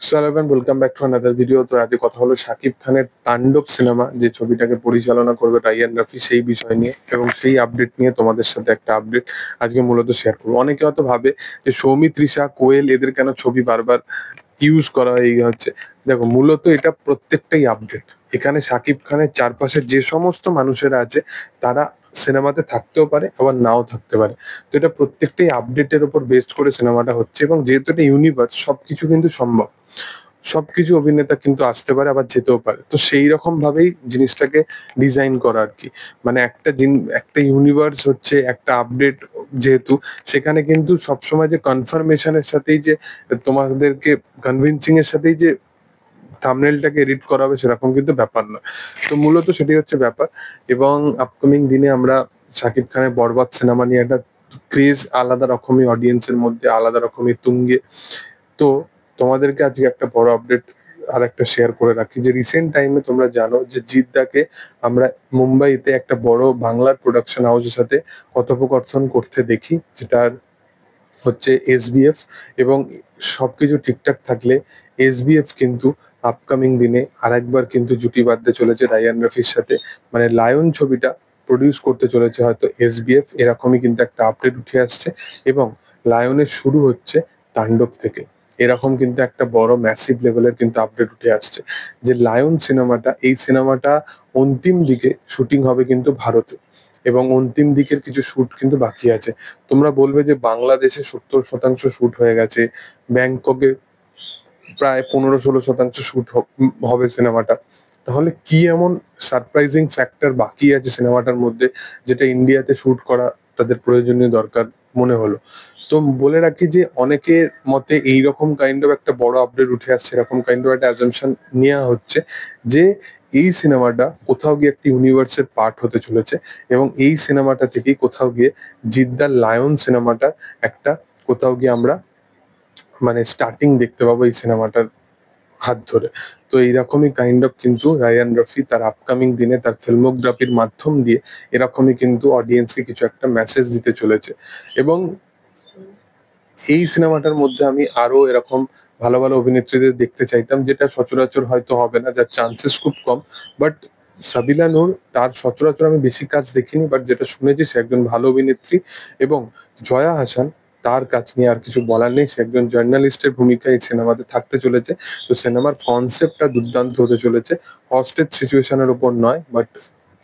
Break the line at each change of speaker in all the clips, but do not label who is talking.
So everyone, welcome back to another video. তো আজকে কথা হলো শাকিব খানের তাণ্ডব সিনেমা, যে ছবিটাকে পরিচালনা করবে রাইয়ান রাফি, সেই বিষয় নিয়ে এবং সেই আপডেট নিয়ে তোমাদের সাথে একটা আপডেট আজকে মূলত শেয়ার করবো। অনেকে হয়তো ভাবে যে সৌমিত, তৃষা, কোয়েল এদের কেন ছবি বারবার ইউজ করা হয়, এই হচ্ছে। দেখো, মূলত এটা প্রত্যেকটাই আপডেট। এখানে শাকিব খানের চারপাশে যে সমস্ত মানুষেরা আছে তারা সিনেমাতে থাকতেও পারে, আবার নাও থাকতে পারে। তো এটা প্রত্যেকটাই আপডেটের উপর বেস্ড করে সিনেমাটা হচ্ছে, এবং যেহেতু এটা ইউনিভার্স, সবকিছু কিন্তু সম্ভব। সবকিছু অভিনেতা কিন্তু আসতে পারে, আবার যেতেও পারে। তো সেই রকম ভাবেই জিনিসটাকে ডিজাইন করা আর কি। মানে একটা ইউনিভার্স হচ্ছে একটা আপডেট, যেহেতু সেখানে কিন্তু সবসময় যে কনফার্মেশনের সাথেই যে তোমাদেরকে কনভিন্সিং এর সাথেই যে থাম্বনেলটাকে এডিট করা হবে, সেরকম কিন্তু ব্যাপার না। তো মূলত সেটাই হচ্ছে ব্যাপার। এবং আপকামিং দিনে আমরা শাকিব খানের বরবাদ সিনেমা নিয়ে একটা ক্রেজ আলাদা রকমের অডিয়েন্সের মধ্যে, আলাদা রকমের তুঙ্গে। তো তোমাদেরকে আজকে একটা বড় আপডেট আর একটা শেয়ার করে রাখি, যে রিসেন্ট টাইমে তোমরা জানো যে জিদ্দাকে আমরা মুম্বাইতে একটা বড় বাংলার প্রোডাকশন হাউসের সাথে কথোপকথন করতে দেখি, যেটার হচ্ছে এসবিএফ। এবং সবকিছু ঠিকঠাক থাকলে এসবিএফ কিন্তু আপকামিং দিনে আরেকবার কিন্তু জুটি বাঁধতে চলেছে রায়ান রফির সাথে। মানে লায়ন ছবিটা প্রডিউস করতে চলেছে হয়তো এসবিএফ, এরকমই কিন্তু একটা আপডেট উঠে আসছে। এবং লায়নের শুরু হচ্ছে তাণ্ডব থেকে, এরকম কিন্তু একটা বড় ম্যাসিভ লেভেলের কিন্তু আপডেট উঠে আসছে। যে লায়ন সিনেমাটা, এই সিনেমাটা অন্তিম দিকে শুটিং হবে কিন্তু ভারতে, এবং অন্তিম দিকের কিছু শুট কিন্তু বাকি আছে। তোমরা বলবে যে বাংলাদেশে 70% শুট হয়ে গেছে, ব্যাংককে প্রায় 15-16% শুট হবে সিনেমাটা। তাহলে কি এমন সারপ্রাইজিং ফ্যাক্টর বাকি আছে সিনেমাটার মধ্যে, যেটা ইন্ডিয়াতে শুট করা তাদের প্রয়োজনীয় দরকার মনে হলো। তো বলে রাখি যে অনেকের মতে এইরকম কাইন্ড অফ একটা বড় আপডেট উঠে আসছে, এরকম কাইন্ড অফ একটা অ্যাজাম্পশন নেওয়া হচ্ছে যে এই সিনেমাটা কোথাও গিয়ে একটা ইউনিভার্সের পার্ট হতে চলেছে। এবং এই সিনেমাটা থেকেই কোথাও গিয়ে জিদ্দার লায়ন সিনেমাটা একটা কোথাও গিয়ে আমরা মানে স্টার্টিং দেখতে পাবো এই সিনেমাটার হাত ধরে। তো এইরকমই কাইন্ড অফ কিন্তু রায়ান রফি তার আপকামিং দিনে তার ফিল্মোগ্রাফির মাধ্যম দিয়ে এরকমই কিন্তু অডিয়েন্সকে কিছু একটা মেসেজ দিতে চলেছে। এবং এই সিনেমাটার মধ্যে আমি আরো এরকম ভালো ভালো অভিনেত্রীদের দেখতে চাইতাম, যেটা সচরাচর হয়তো হবে না, যার চান্সেস খুব কম। বাট সাবিলা নূর, তার সচরাচর আমি বেশি কাজ দেখিনি, বাট যেটা শুনেছি সে একজন ভালো অভিনেত্রী। এবং জয়া হাসান, তার কাজ নিয়ে আর কিছু বলার নেই, সে একজন জার্নালিস্টের ভূমিকায় এই সিনেমাতে থাকতে চলেছে। তো সিনেমার কনসেপ্টটা দুর্দান্ত হতে চলেছে, হস্টেজ সিচুয়েশনের উপর নয়, বাট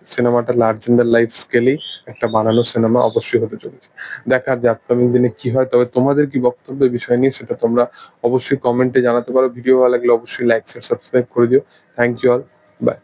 সিনেমাটা লার্জ ইন দ্য লাইফ স্কেলেই একটা বানানো সিনেমা অবশ্যই হতে চলেছে। দেখার যে আপকামিং দিনে কি হয়। তবে তোমাদের কি বক্তব্য এই বিষয় নিয়ে, সেটা তোমরা অবশ্যই কমেন্টে জানাতে পারো। ভিডিও ভালো লাগলে অবশ্যই লাইক শেয়ার সাবস্ক্রাইব করে দিও। Thank you all, by.